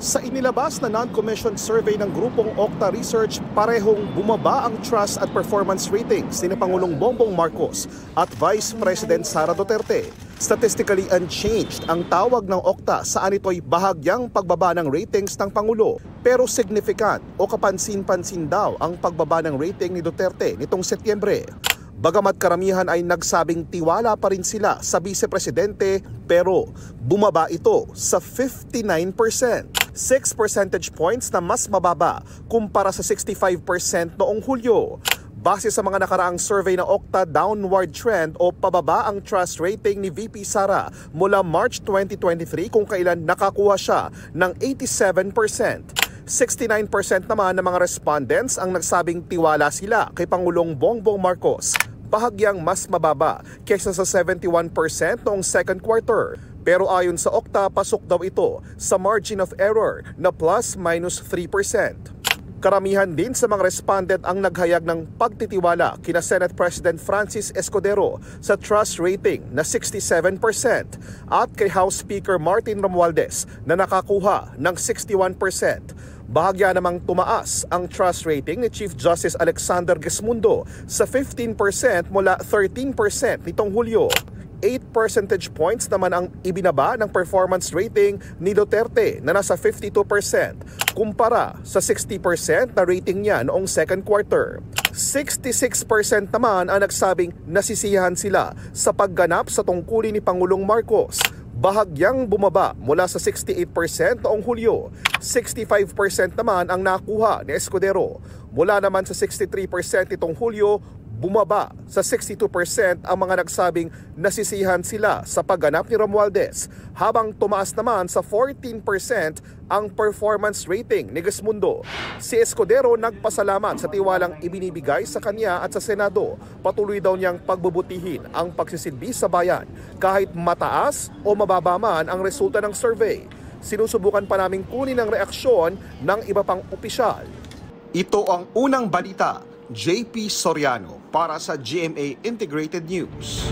Sa inilabas na non-commissioned survey ng grupong Okta Research, parehong bumaba ang trust at performance ratings ni Pangulong Bongbong Marcos at Vice President Sara Duterte. Statistically unchanged ang tawag ng Okta, saan ito'y bahagyang pagbaba ng ratings ng Pangulo. Pero significant o kapansin-pansin daw ang pagbaba ng rating ni Duterte nitong Setyembre. Bagamat karamihan ay nagsabing tiwala pa rin sila sa Vice Presidente, pero bumaba ito sa 59%. 6 percentage points na mas mababa kumpara sa 65% noong Hulyo. Base sa mga nakaraang survey ng Okta, downward trend o pababa ang trust rating ni VP Sara mula March 2023 kung kailan nakakuha siya ng 87%. 69% naman ng mga respondents ang nagsabing tiwala sila kay Pangulong Bongbong Marcos. Bahagyang mas mababa kaysa sa 71% noong second quarter. Pero ayon sa Okta, pasok daw ito sa margin of error na plus-minus 3%. Karamihan din sa mga respondent ang naghayag ng pagtitiwala kina Senate President Francis Escudero sa trust rating na 67% at kay House Speaker Martin Romualdez na nakakuha ng 61%. Bahagya namang tumaas ang trust rating ni Chief Justice Alexander Gesmundo sa 15% mula 13% nitong Hulyo. 8 percentage points naman ang ibinaba ng performance rating ni Duterte na nasa 52% kumpara sa 60% na rating niya noong second quarter. 66% naman ang nagsabing nasisiyahan sila sa pagganap sa tungkulin ni Pangulong Marcos. Bahagyang bumaba mula sa 68% noong Hulyo. 65% naman ang nakuha ni Escudero. Mula naman sa 63% itong Hulyo, bumaba sa 62% ang mga nagsabing nasisihan sila sa pagganap ni Romualdez, habang tumaas naman sa 14% ang performance rating ni Gesmundo. Si Escudero nagpasalamat sa tiwalang ibinibigay sa kanya at sa Senado. Patuloy daw niyang pagbubutihin ang pagsisilbi sa bayan kahit mataas o mababa man ang resulta ng survey. Sinusubukan pa naming kunin ang reaksyon ng iba pang opisyal. Ito ang unang balita. JP Soriano para sa GMA Integrated News.